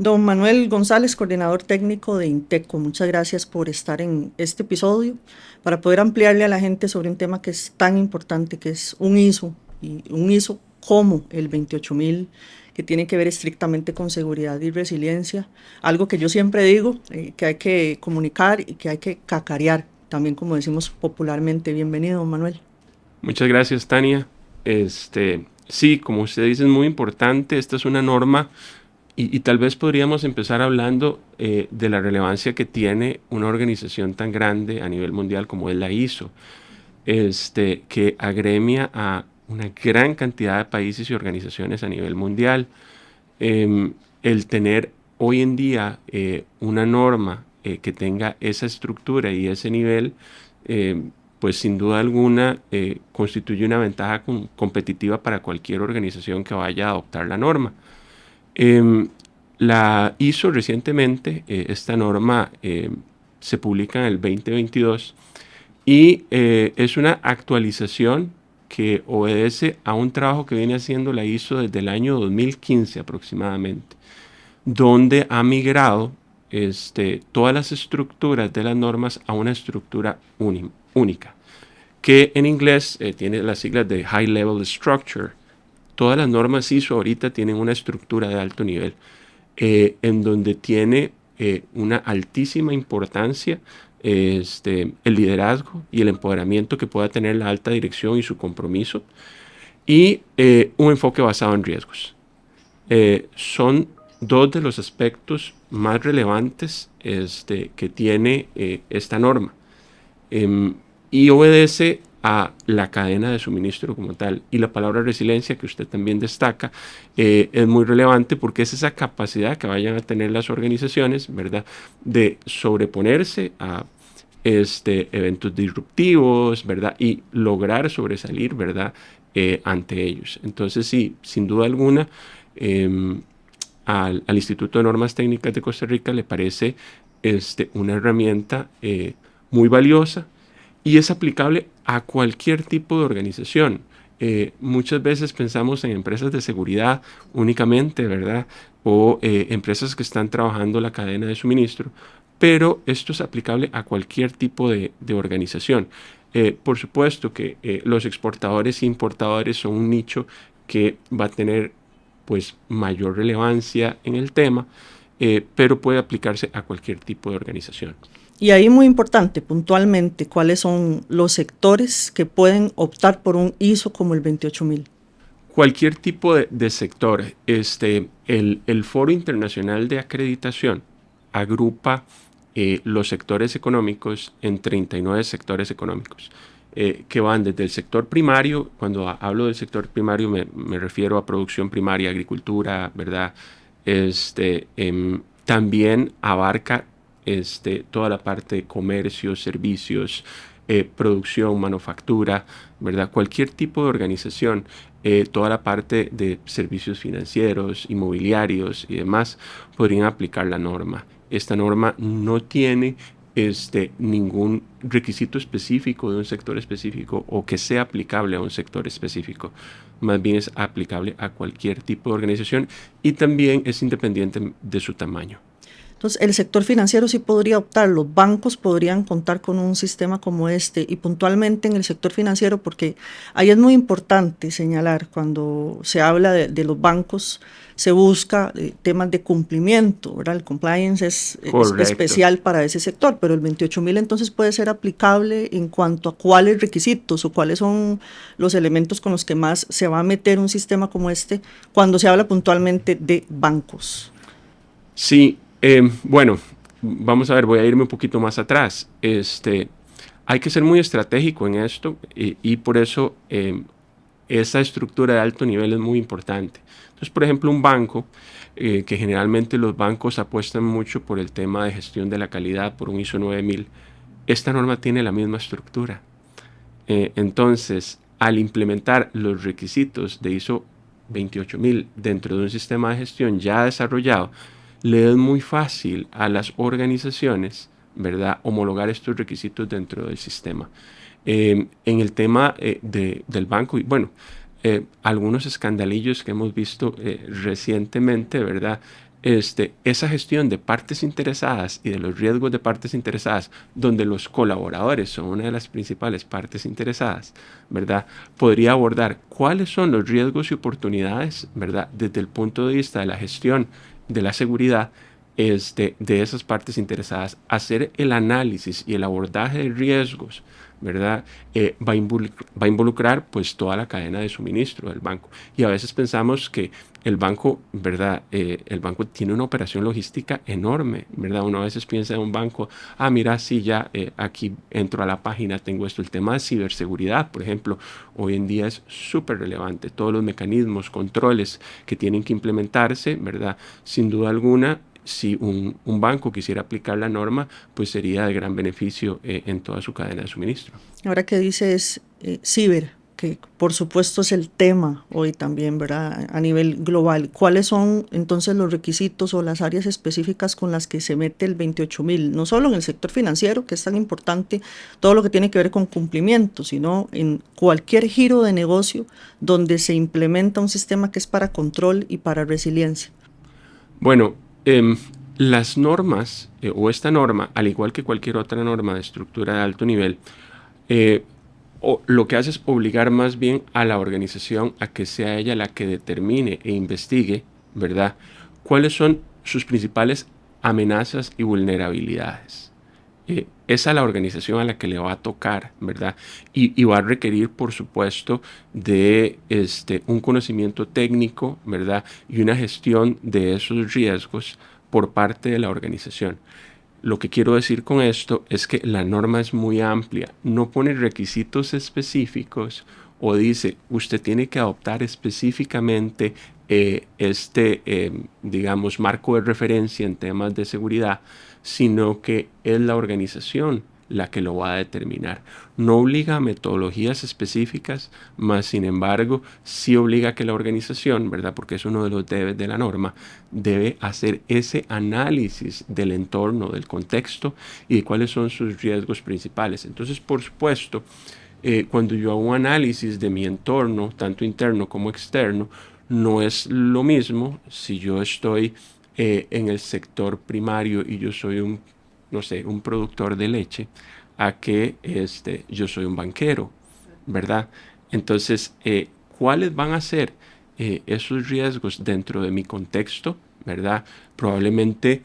Don Manuel González, coordinador técnico de Inteco, muchas gracias por estar en este episodio para poder ampliarle a la gente sobre un tema que es tan importante, que es un ISO, y un ISO como el 28000, que tiene que ver estrictamente con seguridad y resiliencia, algo que yo siempre digo, que hay que comunicar y que hay que cacarear, también como decimos popularmente. Bienvenido, don Manuel. Muchas gracias, Tania. Sí, como usted dice, es muy importante. Esta es una norma y tal vez podríamos empezar hablando de la relevancia que tiene una organización tan grande a nivel mundial como es la ISO, que agremia a una gran cantidad de países y organizaciones a nivel mundial. El tener hoy en día una norma que tenga esa estructura y ese nivel, eh, pues sin duda alguna constituye una ventaja competitiva para cualquier organización que vaya a adoptar la norma. Eh, la hizo recientemente, esta norma se publica en el 2022 y es una actualización que obedece a un trabajo que viene haciendo la ISO desde el año 2015 aproximadamente, donde ha migrado todas las estructuras de las normas a una estructura única, que en inglés tiene las siglas de High Level Structure. Todas las normas ISO ahorita tienen una estructura de alto nivel, en donde tiene una altísima importancia el liderazgo y el empoderamiento que pueda tener la alta dirección y su compromiso, y un enfoque basado en riesgos. Son dos de los aspectos más relevantes que tiene esta norma, eh, y obedece a la cadena de suministro como tal. Y la palabra resiliencia, que usted también destaca, es muy relevante porque es esa capacidad que vayan a tener las organizaciones, ¿verdad?, de sobreponerse a eventos disruptivos, ¿verdad?, y lograr sobresalir, ¿verdad?, ante ellos. Entonces, sí, sin duda alguna, eh, al Instituto de Normas Técnicas de Costa Rica le parece una herramienta muy valiosa y es aplicable a cualquier tipo de organización. Muchas veces pensamos en empresas de seguridad únicamente, ¿verdad? O empresas que están trabajando la cadena de suministro, pero esto es aplicable a cualquier tipo de organización. Por supuesto que los exportadores e importadores son un nicho que va a tener pues mayor relevancia en el tema, pero puede aplicarse a cualquier tipo de organización. Y ahí muy importante, puntualmente, cuáles son los sectores que pueden optar por un ISO como el 28000. Cualquier tipo de sector. El Foro Internacional de Acreditación agrupa los sectores económicos en 39 sectores económicos, que van desde el sector primario. Cuando hablo del sector primario me refiero a producción primaria, agricultura, ¿verdad? También abarca toda la parte de comercio, servicios, producción, manufactura, ¿verdad? Cualquier tipo de organización, toda la parte de servicios financieros, inmobiliarios y demás, podrían aplicar la norma. Esta norma no tiene ningún requisito específico de un sector específico o que sea aplicable a un sector específico. Más bien es aplicable a cualquier tipo de organización y también es independiente de su tamaño. Entonces, el sector financiero sí podría optar, los bancos podrían contar con un sistema como este, y puntualmente en el sector financiero, porque ahí es muy importante señalar, cuando se habla de los bancos, se busca temas de cumplimiento, ¿verdad? El compliance es Correcto. especial para ese sector, pero el 28000 entonces puede ser aplicable en cuanto a cuáles requisitos o cuáles son los elementos con los que más se va a meter un sistema como este cuando se habla puntualmente de bancos. Sí, bueno, vamos a ver, voy a irme un poquito más atrás. Hay que ser muy estratégico en esto y por eso esa estructura de alto nivel es muy importante. Entonces, por ejemplo, un banco, que generalmente los bancos apuestan mucho por el tema de gestión de la calidad, por un ISO 9000, esta norma tiene la misma estructura. Entonces, al implementar los requisitos de ISO 28000 dentro de un sistema de gestión ya desarrollado, le es muy fácil a las organizaciones, ¿verdad?, homologar estos requisitos dentro del sistema. En el tema del banco, y bueno, algunos escandalillos que hemos visto recientemente, ¿verdad? esa gestión de partes interesadas y de los riesgos de partes interesadas, donde los colaboradores son una de las principales partes interesadas, ¿verdad? Podría abordar cuáles son los riesgos y oportunidades, ¿verdad? Desde el punto de vista de la gestión de la seguridad, de esas partes interesadas, hacer el análisis y el abordaje de riesgos, ¿verdad? Va a involucrar pues toda la cadena de suministro del banco. Y a veces pensamos que el banco, ¿verdad? El banco tiene una operación logística enorme, ¿verdad? Uno a veces piensa en un banco, mira, sí, ya aquí entro a la página, tengo esto. El tema de ciberseguridad, por ejemplo, hoy en día es súper relevante. Todos los mecanismos, controles que tienen que implementarse, ¿verdad? Sin duda alguna, si un banco quisiera aplicar la norma, pues sería de gran beneficio en toda su cadena de suministro. Ahora que dices ciber, que por supuesto es el tema hoy también, ¿verdad? A nivel global, ¿cuáles son entonces los requisitos o las áreas específicas con las que se mete el 28.000? No solo en el sector financiero, que es tan importante, todo lo que tiene que ver con cumplimiento, sino en cualquier giro de negocio donde se implementa un sistema que es para control y para resiliencia. Bueno, las normas o esta norma, al igual que cualquier otra norma de estructura de alto nivel, lo que hace es obligar más bien a la organización a que sea ella la que determine e investigue, ¿verdad?, cuáles son sus principales amenazas y vulnerabilidades. Es a la organización a la que le va a tocar, ¿verdad? Y va a requerir, por supuesto, de un conocimiento técnico, ¿verdad? Y una gestión de esos riesgos por parte de la organización. Lo que quiero decir con esto es que la norma es muy amplia, no pone requisitos específicos o dice usted tiene que adoptar específicamente digamos, marco de referencia en temas de seguridad, sino que es la organización la que lo va a determinar. No obliga a metodologías específicas, más sin embargo, sí obliga a que la organización, ¿verdad? Porque es uno de los debes de la norma, debe hacer ese análisis del entorno, del contexto y de cuáles son sus riesgos principales. Entonces, por supuesto, cuando yo hago un análisis de mi entorno, tanto interno como externo, no es lo mismo si yo estoy en el sector primario y yo soy no sé, un productor de leche, a que yo soy un banquero, ¿verdad? Entonces, ¿cuáles van a ser esos riesgos dentro de mi contexto, ¿verdad? Probablemente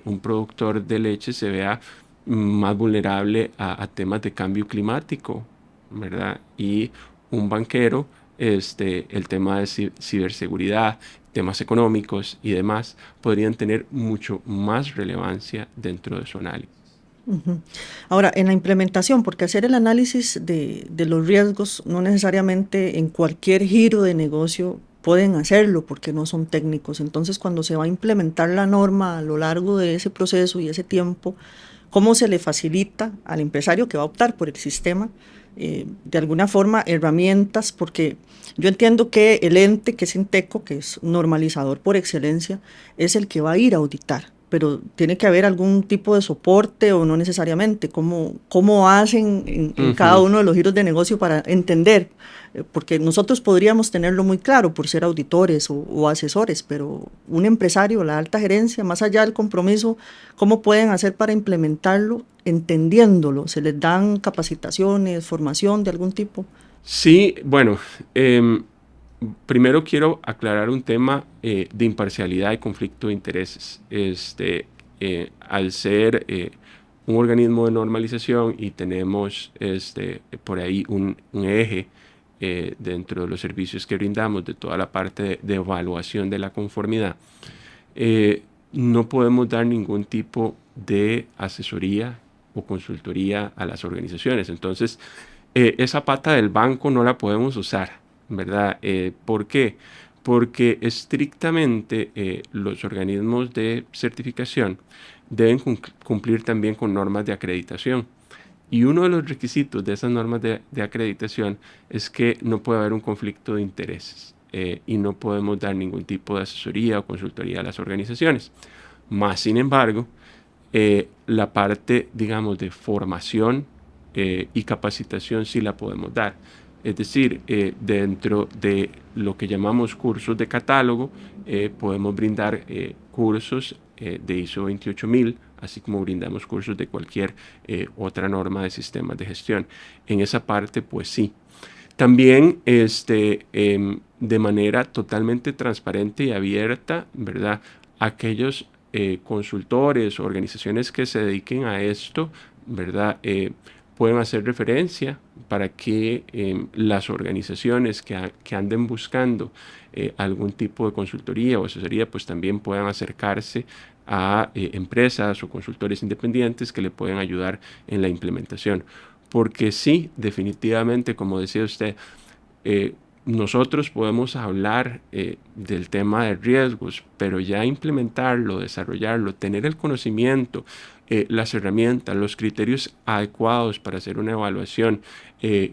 un productor de leche se vea más vulnerable a temas de cambio climático, ¿verdad? Y un banquero, el tema de ciberseguridad, temas económicos y demás, podrían tener mucho más relevancia dentro de su análisis. Ujú. Ahora, en la implementación, porque hacer el análisis de los riesgos no necesariamente en cualquier giro de negocio pueden hacerlo porque no son técnicos. Entonces, cuando se va a implementar la norma a lo largo de ese proceso y ese tiempo, ¿cómo se le facilita al empresario que va a optar por el sistema, de alguna forma, herramientas? Porque yo entiendo que el ente, que es Inteco, que es normalizador por excelencia, es el que va a ir a auditar, pero tiene que haber algún tipo de soporte o no necesariamente. ¿Cómo hacen en cada Ujú. uno de los giros de negocio para entender? Porque nosotros podríamos tenerlo muy claro por ser auditores o asesores, pero un empresario, la alta gerencia, más allá del compromiso, ¿cómo pueden hacer para implementarlo entendiéndolo? ¿Se les dan capacitaciones, formación de algún tipo? Sí, bueno, primero quiero aclarar un tema de imparcialidad y conflicto de intereses. Al ser un organismo de normalización y tenemos por ahí un eje dentro de los servicios que brindamos de toda la parte de evaluación de la conformidad, no podemos dar ningún tipo de asesoría o consultoría a las organizaciones. Entonces, esa pata del banco no la podemos usar, ¿verdad? ¿Por qué? Porque estrictamente los organismos de certificación deben cumplir también con normas de acreditación. Y uno de los requisitos de esas normas de acreditación es que no puede haber un conflicto de intereses y no podemos dar ningún tipo de asesoría o consultoría a las organizaciones. Más sin embargo, la parte, digamos, de formación y capacitación sí la podemos dar. Es decir, dentro de lo que llamamos cursos de catálogo, podemos brindar cursos de ISO 28000, así como brindamos cursos de cualquier otra norma de sistemas de gestión. En esa parte, pues sí. También de manera totalmente transparente y abierta, ¿verdad? Aquellos consultores o organizaciones que se dediquen a esto, ¿verdad? Pueden hacer referencia para que las organizaciones que anden buscando algún tipo de consultoría o asesoría, pues también puedan acercarse a empresas o consultores independientes que le pueden ayudar en la implementación. Porque sí, definitivamente, como decía usted, eh, nosotros podemos hablar del tema de riesgos, pero ya implementarlo, desarrollarlo, tener el conocimiento, las herramientas, los criterios adecuados para hacer una evaluación,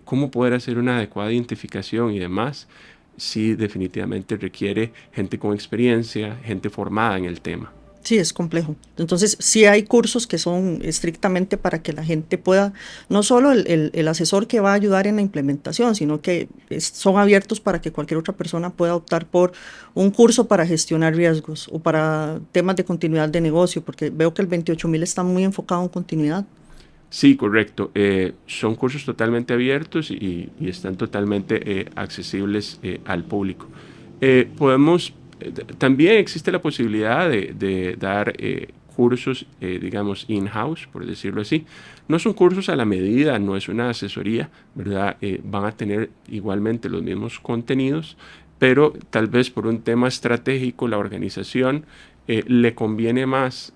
cómo poder hacer una adecuada identificación y demás, sí definitivamente requiere gente con experiencia, gente formada en el tema. Sí, es complejo. Entonces, sí hay cursos que son estrictamente para que la gente pueda, no solo el asesor que va a ayudar en la implementación, sino que son abiertos para que cualquier otra persona pueda optar por un curso para gestionar riesgos o para temas de continuidad de negocio, porque veo que el 28000 está muy enfocado en continuidad. Sí, correcto. Son cursos totalmente abiertos y están totalmente accesibles al público. Podemos, también existe la posibilidad de dar cursos, digamos, in-house, por decirlo así. No son cursos a la medida, no es una asesoría, ¿verdad? Van a tener igualmente los mismos contenidos, pero tal vez por un tema estratégico la organización le conviene más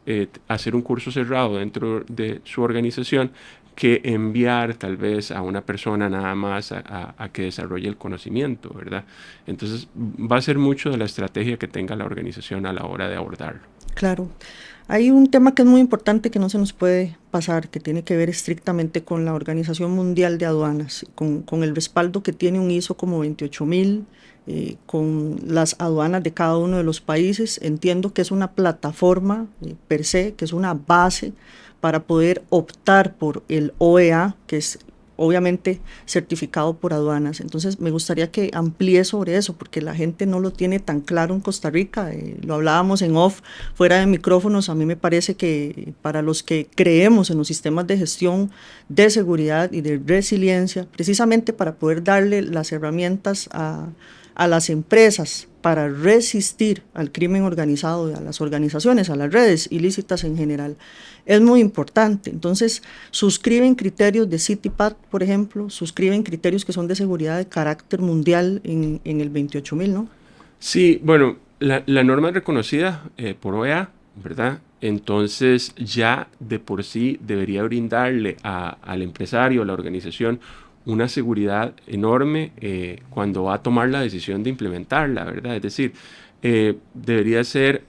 hacer un curso cerrado dentro de su organización que enviar tal vez a una persona nada más a que desarrolle el conocimiento, ¿verdad? Entonces va a ser mucho de la estrategia que tenga la organización a la hora de abordarlo. Claro. Hay un tema que es muy importante que no se nos puede pasar, que tiene que ver estrictamente con la Organización Mundial de Aduanas, con el respaldo que tiene un ISO como 28000, con las aduanas de cada uno de los países. Entiendo que es una plataforma per se, que es una base para poder optar por el OEA, que es obviamente certificado por aduanas. Entonces me gustaría que amplíe sobre eso, porque la gente no lo tiene tan claro en Costa Rica. Lo hablábamos en off, fuera de micrófonos. A mí me parece que para los que creemos en los sistemas de gestión de seguridad y de resiliencia, precisamente para poder darle las herramientas a las empresas para resistir al crimen organizado, a las organizaciones, a las redes ilícitas en general, es muy importante. Entonces, suscriben criterios de CITIPAT, por ejemplo, suscriben criterios que son de seguridad de carácter mundial en el 28000, ¿no? Sí, bueno, la norma es reconocida por OEA, ¿verdad? Entonces ya de por sí debería brindarle al empresario, a la organización, una seguridad enorme cuando va a tomar la decisión de implementarla, ¿verdad? Es decir, debería ser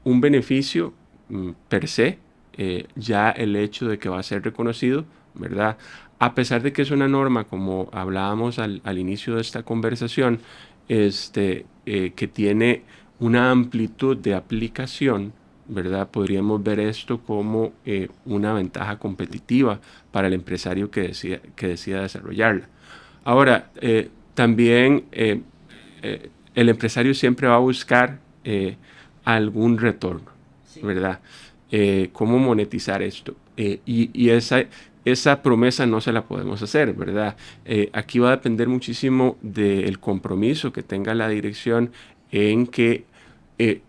un beneficio per se, ya el hecho de que va a ser reconocido, ¿verdad? A pesar de que es una norma, como hablábamos al inicio de esta conversación, que tiene una amplitud de aplicación, ¿verdad? Podríamos ver esto como una ventaja competitiva para el empresario que decida desarrollarla. Ahora, también el empresario siempre va a buscar algún retorno, ¿verdad? Cómo monetizar esto. Y esa promesa no se la podemos hacer, ¿verdad? Aquí va a depender muchísimo del compromiso que tenga la dirección en que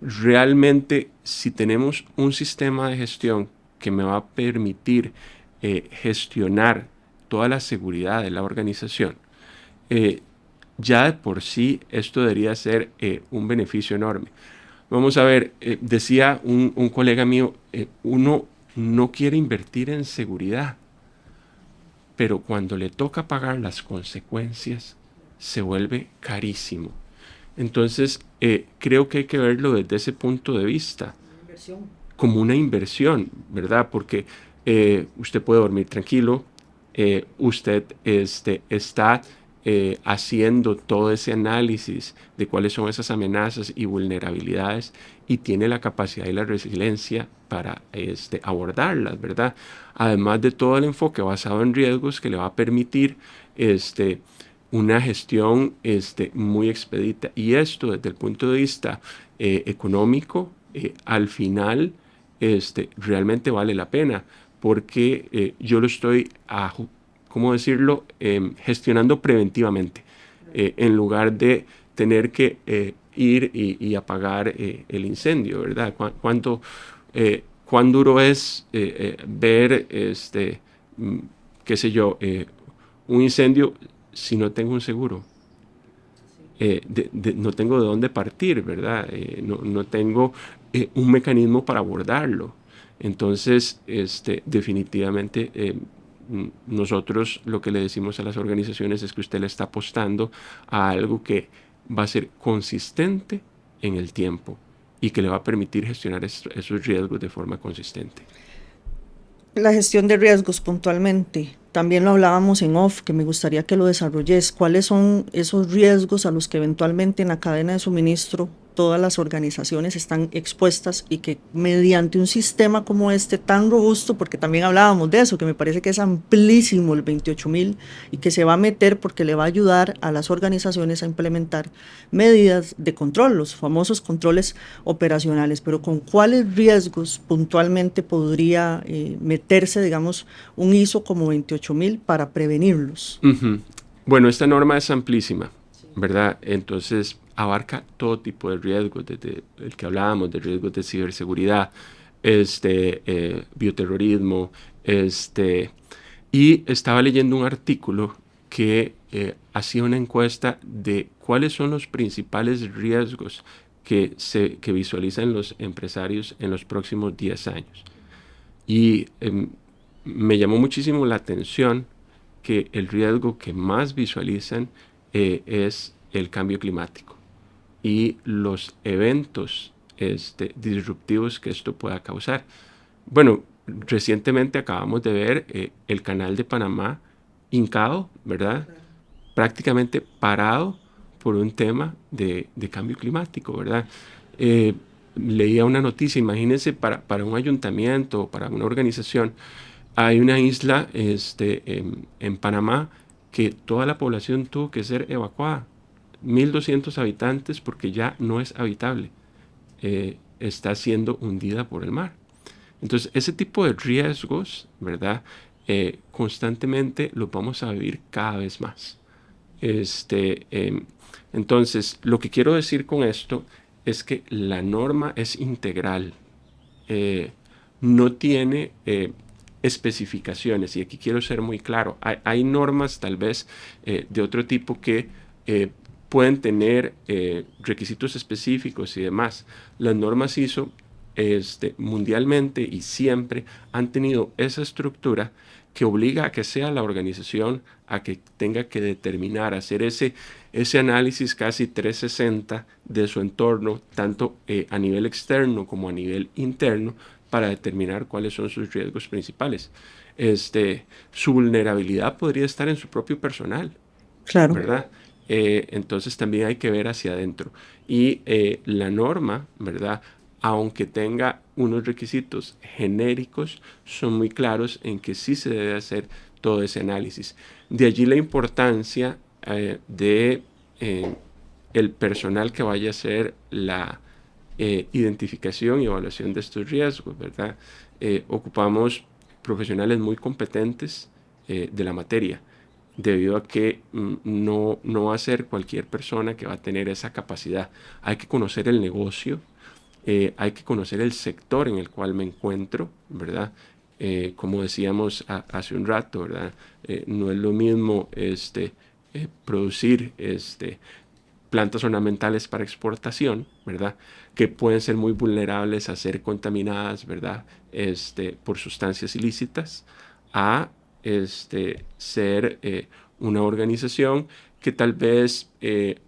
realmente si tenemos un sistema de gestión que me va a permitir gestionar toda la seguridad de la organización, eh, ya de por sí esto debería ser un beneficio enorme. Vamos a ver, decía un colega mío, uno no quiere invertir en seguridad, pero cuando le toca pagar las consecuencias, se vuelve carísimo. Entonces, creo que hay que verlo desde ese punto de vista, como una inversión, ¿verdad? Porque usted puede dormir tranquilo, usted está haciendo todo ese análisis de cuáles son esas amenazas y vulnerabilidades y tiene la capacidad y la resiliencia para abordarlas, ¿verdad? Además de todo el enfoque basado en riesgos que le va a permitir una gestión muy expedita. Y esto desde el punto de vista económico, al final realmente vale la pena, porque yo lo estoy, ¿cómo decirlo?, gestionando preventivamente, en lugar de tener que ir y apagar el incendio, ¿verdad? ¿Cuán duro es ver, qué sé yo, un incendio si no tengo un seguro? No tengo de dónde partir, ¿verdad? No tengo un mecanismo para abordarlo. Entonces, definitivamente, nosotros lo que le decimos a las organizaciones es que usted le está apostando a algo que va a ser consistente en el tiempo y que le va a permitir gestionar esos riesgos de forma consistente. La gestión de riesgos puntualmente. También lo hablábamos en off, que me gustaría que lo desarrolles. ¿Cuáles son esos riesgos a los que eventualmente en la cadena de suministro todas las organizaciones están expuestas y que mediante un sistema como este tan robusto, porque también hablábamos de eso, que me parece que es amplísimo el 28.000 y que se va a meter porque le va a ayudar a las organizaciones a implementar medidas de control, los famosos controles operacionales, pero con cuáles riesgos puntualmente podría meterse, digamos, un ISO como 28.000 para prevenirlos? Uh-huh. Bueno, esta norma es amplísima, ¿verdad? Entonces abarca todo tipo de riesgos, desde el que hablábamos, de riesgos de ciberseguridad, bioterrorismo, y estaba leyendo un artículo que hacía una encuesta de cuáles son los principales riesgos que visualizan los empresarios en los próximos 10 años. Y me llamó muchísimo la atención que el riesgo que más visualizan es el cambio climático y los eventos disruptivos que esto pueda causar. Bueno, recientemente acabamos de ver el canal de Panamá hincado, ¿verdad? Prácticamente parado por un tema de cambio climático, ¿verdad? Leía una noticia, imagínense, para un ayuntamiento o para una organización, hay una isla en Panamá que toda la población tuvo que ser evacuada, 1.200 habitantes, porque ya no es habitable, está siendo hundida por el mar. Entonces, ese tipo de riesgos, ¿verdad? Constantemente los vamos a vivir cada vez más. Entonces, lo que quiero decir con esto es que la norma es integral, no tiene especificaciones, y aquí quiero ser muy claro. Hay normas tal vez de otro tipo que pueden tener requisitos específicos y demás. Las normas ISO mundialmente y siempre han tenido esa estructura que obliga a que sea la organización a que tenga que determinar, hacer ese análisis casi 360 de su entorno, tanto a nivel externo como a nivel interno, para determinar cuáles son sus riesgos principales. Su vulnerabilidad podría estar en su propio personal, Claro. ¿verdad? Entonces también hay que ver hacia adentro. Y la norma, ¿verdad?, aunque tenga unos requisitos genéricos, son muy claros en que sí se debe hacer todo ese análisis. De allí la importancia de el personal que vaya a hacer la identificación y evaluación de estos riesgos, ¿verdad? Ocupamos profesionales muy competentes de la materia, debido a que no va a ser cualquier persona que va a tener esa capacidad. Hay que conocer el negocio, hay que conocer el sector en el cual me encuentro, ¿verdad? Como decíamos hace un rato, ¿verdad? No es lo mismo producir plantas ornamentales para exportación, ¿verdad?, que pueden ser muy vulnerables a ser contaminadas, ¿verdad?, por sustancias ilícitas, a ser una organización que tal vez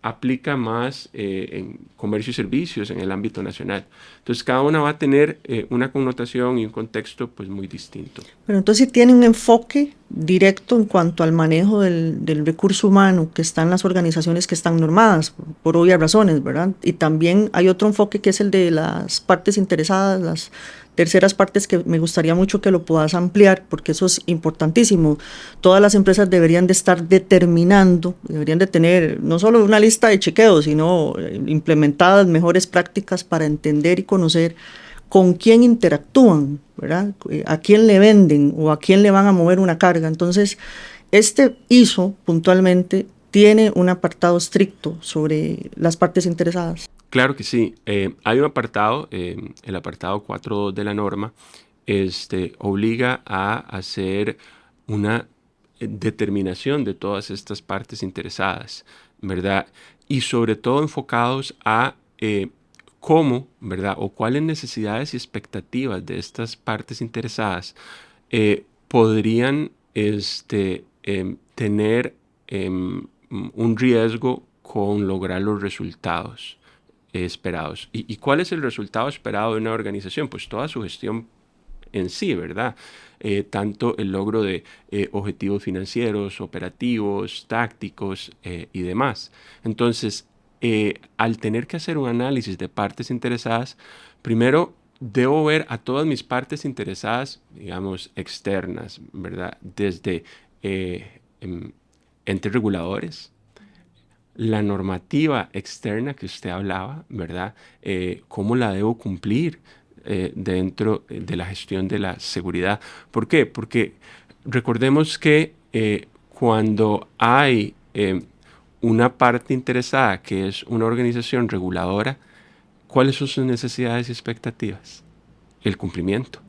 aplica más en comercio y servicios en el ámbito nacional. Entonces, cada una va a tener una connotación y un contexto pues muy distinto. Pero entonces tiene un enfoque directo en cuanto al manejo del recurso humano que está en las organizaciones que están normadas, por obvias razones, ¿verdad? Y también hay otro enfoque que es el de las partes interesadas, las terceras partes que me gustaría mucho que lo puedas ampliar, porque eso es importantísimo. Todas las empresas deberían de estar determinando, deberían de tener no solo una lista de chequeos, sino implementadas mejores prácticas para entender y conocer con quién interactúan, ¿verdad? A quién le venden o a quién le van a mover una carga. Entonces, este ISO puntualmente tiene un apartado estricto sobre las partes interesadas. Claro que sí. Hay un apartado, el apartado 4 de la norma, obliga a hacer una determinación de todas estas partes interesadas, ¿verdad? Y sobre todo enfocados a cómo, ¿verdad? O cuáles necesidades y expectativas de estas partes interesadas podrían tener un riesgo con lograr los resultados esperados. ¿Y cuál es el resultado esperado de una organización? Pues toda su gestión en sí, ¿verdad? Tanto el logro de objetivos financieros, operativos, tácticos y demás. Entonces, al tener que hacer un análisis de partes interesadas, primero debo ver a todas mis partes interesadas, digamos, externas, ¿verdad? Desde entes reguladores, la normativa externa que usted hablaba, ¿verdad? ¿Cómo la debo cumplir dentro de la gestión de la seguridad? ¿Por qué? Porque recordemos que cuando hay una parte interesada que es una organización reguladora, ¿cuáles son sus necesidades y expectativas? El cumplimiento.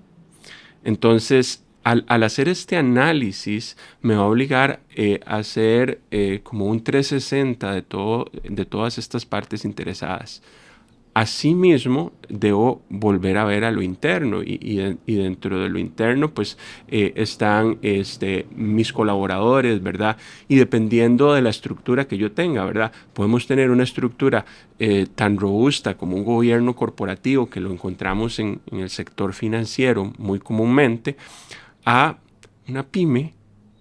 Entonces, al hacer este análisis, me va a obligar a hacer como un 360 de todas estas partes interesadas. Asimismo, debo volver a ver a lo interno y dentro de lo interno pues están mis colaboradores, ¿verdad? Y dependiendo de la estructura que yo tenga, ¿verdad? Podemos tener una estructura tan robusta como un gobierno corporativo que lo encontramos en el sector financiero muy comúnmente, a una pyme,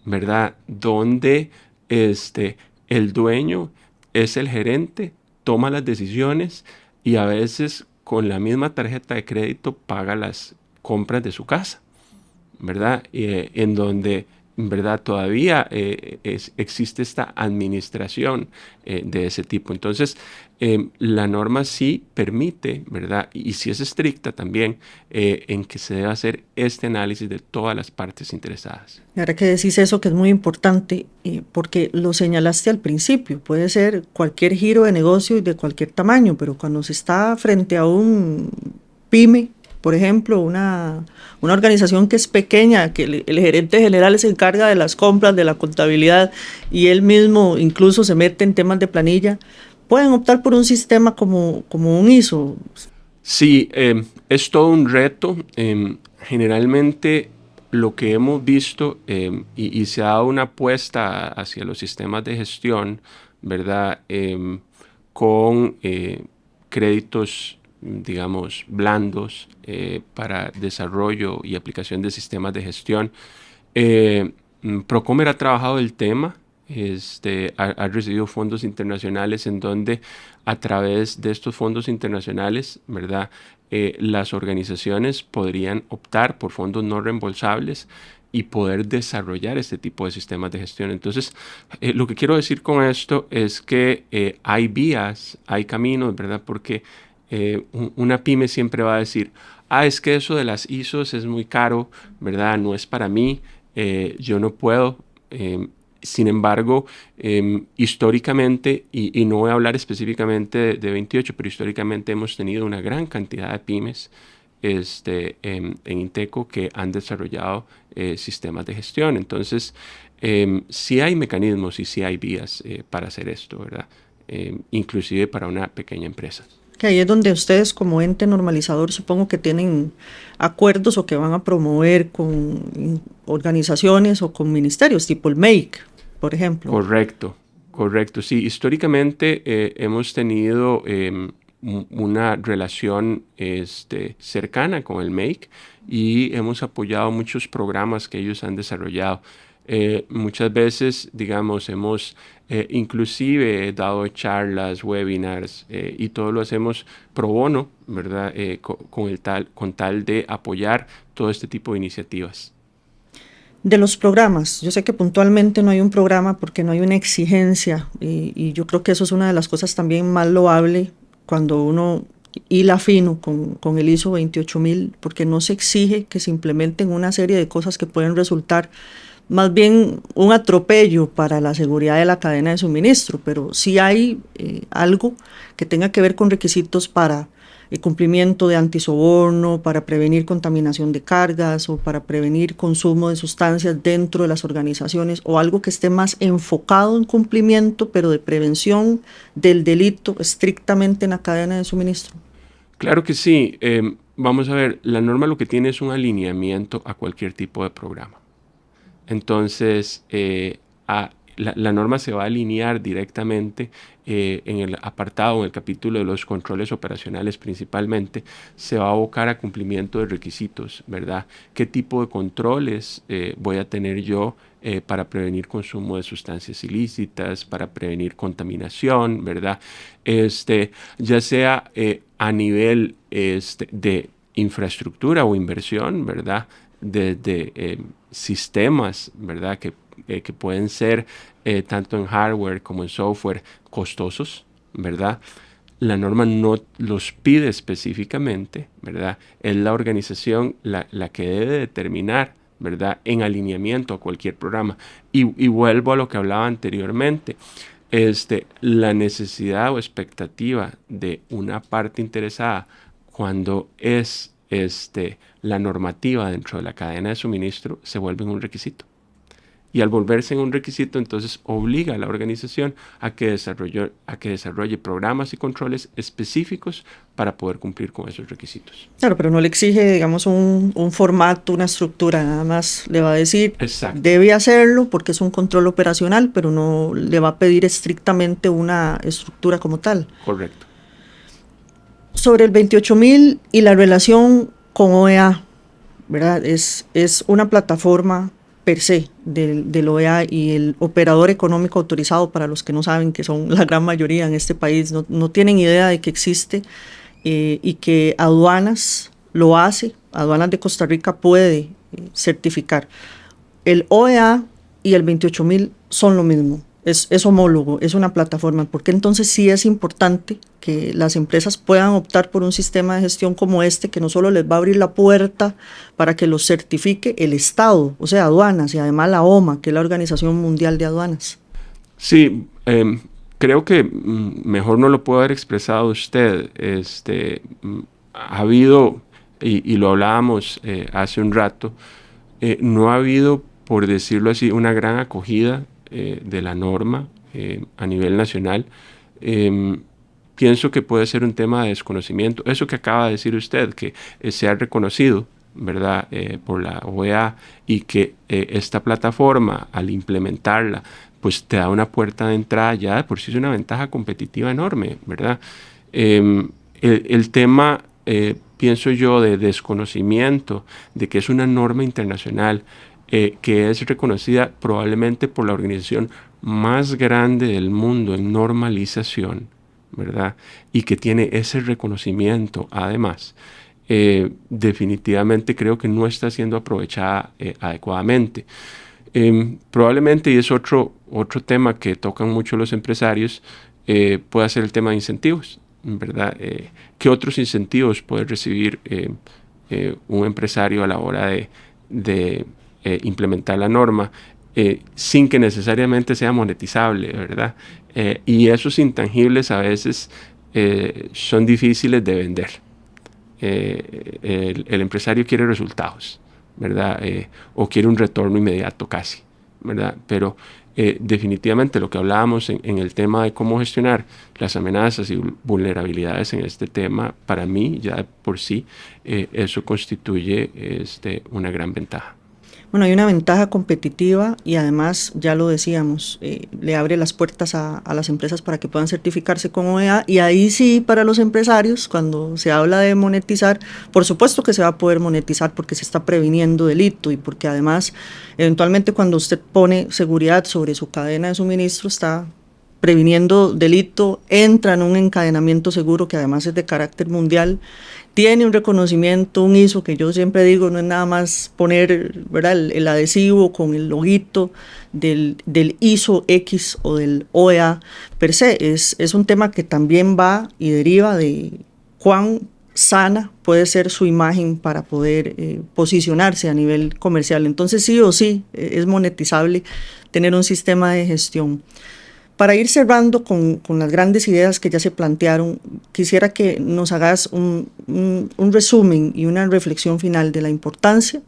¿verdad? Donde el dueño es el gerente, toma las decisiones y a veces con la misma tarjeta de crédito paga las compras de su casa, ¿verdad? En donde, ¿verdad? Todavía existe esta administración de ese tipo. Entonces, la norma sí permite, ¿verdad? Y sí es estricta también en que se debe hacer este análisis de todas las partes interesadas. Ahora que decís eso, que es muy importante, porque lo señalaste al principio, puede ser cualquier giro de negocio y de cualquier tamaño, pero cuando se está frente a un pyme, por ejemplo, una organización que es pequeña, que el gerente general se encarga de las compras, de la contabilidad, y él mismo incluso se mete en temas de planilla, pueden optar por un sistema como un ISO. Sí, es todo un reto. Generalmente lo que hemos visto y se ha dado una apuesta hacia los sistemas de gestión, ¿verdad? Con créditos, digamos, blandos para desarrollo y aplicación de sistemas de gestión. Procomer ha trabajado el tema, ha recibido fondos internacionales en donde a través de estos fondos internacionales, ¿verdad? Las organizaciones podrían optar por fondos no reembolsables y poder desarrollar este tipo de sistemas de gestión. Entonces, lo que quiero decir con esto es que hay vías, hay caminos, ¿verdad? Porque una pyme siempre va a decir, es que eso de las ISOs es muy caro, ¿verdad? No es para mí, yo no puedo. Sin embargo, históricamente, y no voy a hablar específicamente de 28, pero históricamente hemos tenido una gran cantidad de pymes en Inteco que han desarrollado sistemas de gestión. Entonces, sí hay mecanismos y sí hay vías para hacer esto, ¿verdad? Inclusive para una pequeña empresa. Que ahí es donde ustedes como ente normalizador supongo que tienen acuerdos o que van a promover con organizaciones o con ministerios, tipo el MEIC, por ejemplo. Correcto. Sí, históricamente hemos tenido una relación cercana con el MEIC y hemos apoyado muchos programas que ellos han desarrollado. Muchas veces, digamos, hemos inclusive dado charlas, webinars, y todo lo hacemos pro bono, ¿verdad? Con tal de apoyar todo este tipo de iniciativas. De los programas, yo sé que puntualmente no hay un programa porque no hay una exigencia y yo creo que eso es una de las cosas también más loable cuando uno hila fino con el ISO 28000, porque no se exige que se implementen una serie de cosas que pueden resultar más bien un atropello para la seguridad de la cadena de suministro, pero sí hay algo que tenga que ver con requisitos para el cumplimiento de antisoborno, para prevenir contaminación de cargas o para prevenir consumo de sustancias dentro de las organizaciones, o algo que esté más enfocado en cumplimiento, pero de prevención del delito estrictamente en la cadena de suministro. Claro que sí. Vamos a ver, la norma lo que tiene es un alineamiento a cualquier tipo de programa. Entonces, la norma se va a alinear directamente en el apartado, en el capítulo de los controles operacionales principalmente, se va a abocar a cumplimiento de requisitos, ¿verdad? ¿Qué tipo de controles voy a tener yo para prevenir consumo de sustancias ilícitas, para prevenir contaminación, ¿verdad? Ya sea a nivel de infraestructura o inversión, ¿verdad? Desde sistemas, ¿verdad? Que pueden ser tanto en hardware como en software costosos, ¿verdad? La norma no los pide específicamente, ¿verdad? Es la organización la que debe determinar, ¿verdad? En alineamiento a cualquier programa. Y vuelvo a lo que hablaba anteriormente. La necesidad o expectativa de una parte interesada cuando es la normativa dentro de la cadena de suministro se vuelve un requisito. Y al volverse en un requisito, entonces obliga a la organización a que desarrolle programas y controles específicos para poder cumplir con esos requisitos. Claro, pero no le exige, digamos, un formato, una estructura, nada más le va a decir, Exacto, debe hacerlo porque es un control operacional, pero no le va a pedir estrictamente una estructura como tal. correcto. Sobre el 28000 y la relación con OEA, ¿verdad? Es una plataforma per se del OEA y el operador económico autorizado, para los que no saben, que son la gran mayoría en este país, no tienen idea de que existe y que aduanas lo hace, aduanas de Costa Rica puede certificar. El OEA y el 28000 son lo mismo, es homólogo, es una plataforma, porque entonces sí es importante que las empresas puedan optar por un sistema de gestión como este, que no solo les va a abrir la puerta para que los certifique el Estado, o sea, aduanas, y además la OMA, que es la Organización Mundial de Aduanas. Sí, creo que mejor no lo puede haber expresado usted. Ha habido, y lo hablábamos hace un rato, no ha habido, por decirlo así, una gran acogida de la norma a nivel nacional. Pienso que puede ser un tema de desconocimiento. Eso que acaba de decir usted, que se ha reconocido, ¿verdad? Por la OEA, y que esta plataforma, al implementarla, pues te da una puerta de entrada, ya de por sí es una ventaja competitiva enorme, ¿verdad? El tema, pienso yo, de desconocimiento de que es una norma internacional que es reconocida probablemente por la organización más grande del mundo en normalización, ¿verdad? Y que tiene ese reconocimiento además. Definitivamente creo que no está siendo aprovechada adecuadamente. Probablemente, y es otro tema que tocan mucho los empresarios, puede ser el tema de incentivos, ¿verdad? ¿Qué otros incentivos puede recibir un empresario a la hora de implementar la norma sin que necesariamente sea monetizable, ¿verdad? Y esos intangibles a veces son difíciles de vender. El empresario quiere resultados, ¿verdad? O quiere un retorno inmediato casi, ¿verdad? Pero definitivamente lo que hablábamos en el tema de cómo gestionar las amenazas y vulnerabilidades en este tema, para mí ya por sí eso constituye una gran ventaja. Bueno, hay una ventaja competitiva y además, ya lo decíamos, le abre las puertas a las empresas para que puedan certificarse con OEA, y ahí sí, para los empresarios, cuando se habla de monetizar, por supuesto que se va a poder monetizar porque se está previniendo delito y porque además, eventualmente cuando usted pone seguridad sobre su cadena de suministro, está previniendo delito, entra en un encadenamiento seguro que además es de carácter mundial, tiene un reconocimiento, un ISO, que yo siempre digo, no es nada más poner, ¿verdad?, el adhesivo con el loguito del ISO X o del OEA per se. Es un tema que también va y deriva de cuán sana puede ser su imagen para poder posicionarse a nivel comercial. Entonces sí o sí es monetizable tener un sistema de gestión. Para ir cerrando con las grandes ideas que ya se plantearon, quisiera que nos hagas un resumen y una reflexión final de la importancia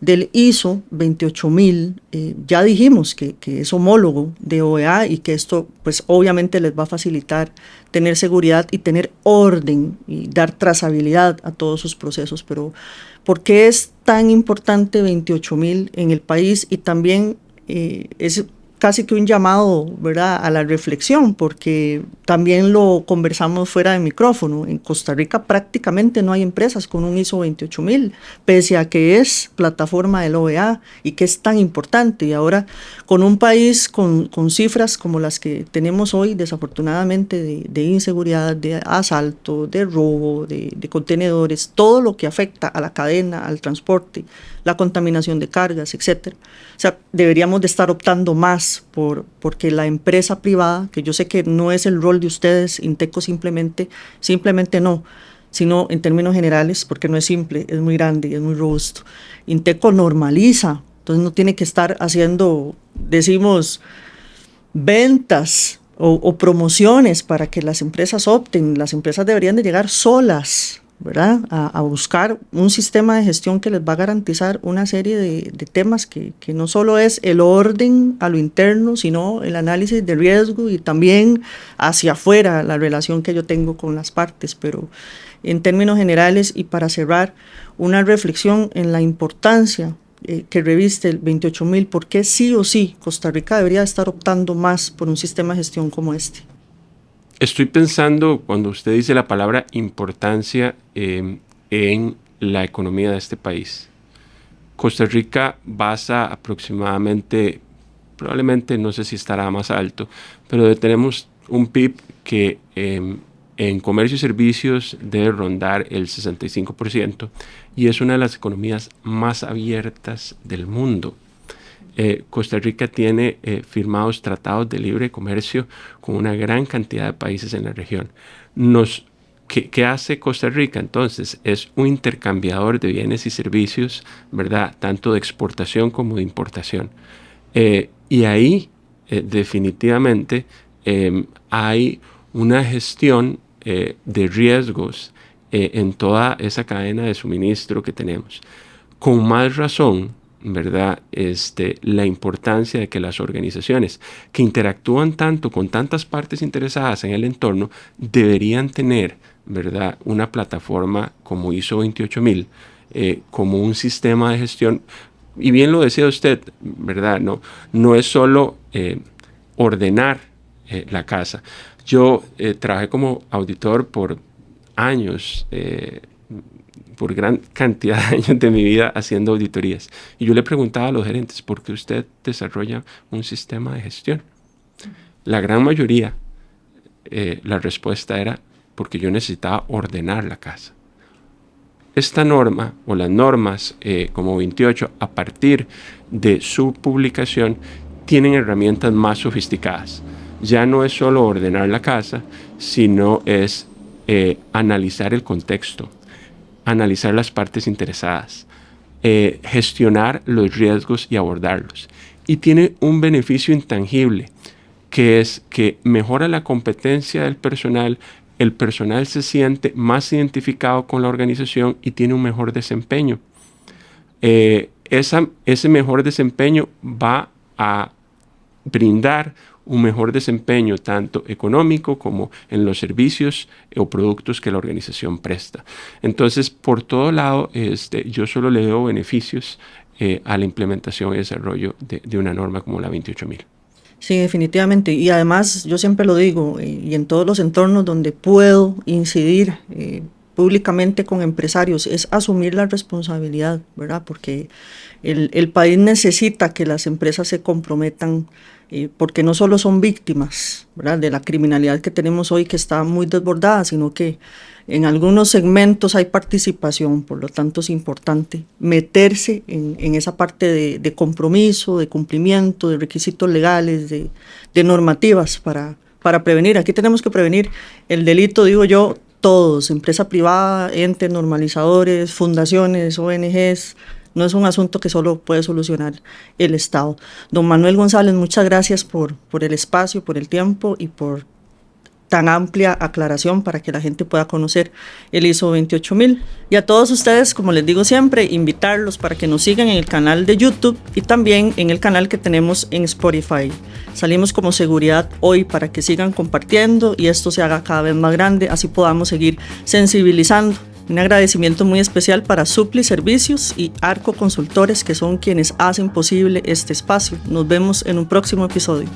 del ISO 28000. Ya dijimos que es homólogo de OEA y que esto pues obviamente les va a facilitar tener seguridad y tener orden y dar trazabilidad a todos sus procesos. Pero ¿por qué es tan importante 28000 en el país? Y también es casi que un llamado, ¿verdad?, a la reflexión, porque también lo conversamos fuera de micrófono. En Costa Rica prácticamente no hay empresas con un ISO 28000, pese a que es plataforma del OEA y que es tan importante. Y ahora, con un país con cifras como las que tenemos hoy, desafortunadamente, de inseguridad, de asalto, de robo, de contenedores, todo lo que afecta a la cadena, al transporte, la contaminación de cargas, etcétera. O sea, deberíamos de estar optando más porque la empresa privada, que yo sé que no es el rol de ustedes, Inteco simplemente no, sino en términos generales, porque no es simple, es muy grande y es muy robusto. Inteco normaliza, entonces no tiene que estar haciendo, decimos, ventas o promociones para que las empresas opten. Las empresas deberían de llegar solas, ¿verdad?, a buscar un sistema de gestión que les va a garantizar una serie de temas que no solo es el orden a lo interno, sino el análisis de riesgo y también hacia afuera la relación que yo tengo con las partes. Pero en términos generales y para cerrar, una reflexión en la importancia que reviste el 28000, ¿por qué sí o sí Costa Rica debería estar optando más por un sistema de gestión como este? Estoy pensando, cuando usted dice la palabra importancia, en la economía de este país. Costa Rica basa aproximadamente, probablemente, no sé si estará más alto, pero tenemos un PIB que en comercio y servicios debe rondar el 65% y es una de las economías más abiertas del mundo. Costa Rica tiene firmados tratados de libre comercio con una gran cantidad de países en la región. ¿Qué hace Costa Rica? Entonces, es un intercambiador de bienes y servicios, ¿verdad?, tanto de exportación como de importación. Y ahí, definitivamente, hay una gestión de riesgos en toda esa cadena de suministro que tenemos. Con más razón, ¿verdad?, la importancia de que las organizaciones que interactúan tanto con tantas partes interesadas en el entorno deberían tener, ¿verdad?, una plataforma como ISO 28000, como un sistema de gestión. Y bien lo decía usted, ¿verdad? No es solo ordenar la casa. Yo trabajé como auditor por años, por gran cantidad de años de mi vida haciendo auditorías. Y yo le preguntaba a los gerentes, ¿por qué usted desarrolla un sistema de gestión? La gran mayoría, la respuesta era porque yo necesitaba ordenar la casa. Esta norma o las normas como 28, a partir de su publicación, tienen herramientas más sofisticadas. Ya no es solo ordenar la casa, sino es analizar el contexto, analizar las partes interesadas, gestionar los riesgos y abordarlos. Y tiene un beneficio intangible, que es que mejora la competencia del personal, el personal se siente más identificado con la organización y tiene un mejor desempeño. Ese mejor desempeño va a brindar un mejor desempeño tanto económico como en los servicios o productos que la organización presta. Entonces, por todo lado, yo solo le veo beneficios a la implementación y desarrollo de una norma como la 28000. Sí, definitivamente. Y además, yo siempre lo digo, y en todos los entornos donde puedo incidir públicamente con empresarios, es asumir la responsabilidad, ¿verdad? Porque el país necesita que las empresas se comprometan, porque no solo son víctimas, ¿verdad?, de la criminalidad que tenemos hoy, que está muy desbordada, sino que en algunos segmentos hay participación. Por lo tanto es importante meterse en esa parte de compromiso, de cumplimiento, de requisitos legales, de normativas para prevenir. Aquí tenemos que prevenir el delito, digo yo, todos, empresa privada, entes normalizadores, fundaciones, ONGs. No es un asunto que solo puede solucionar el Estado. Don Manuel González, muchas gracias por el espacio, por el tiempo y por tan amplia aclaración para que la gente pueda conocer el ISO 28000. Y a todos ustedes, como les digo siempre, invitarlos para que nos sigan en el canal de YouTube y también en el canal que tenemos en Spotify. Salimos como Seguridad Hoy para que sigan compartiendo y esto se haga cada vez más grande, así podamos seguir sensibilizando. Un agradecimiento muy especial para Supli Servicios y Arco Consultores, que son quienes hacen posible este espacio. Nos vemos en un próximo episodio.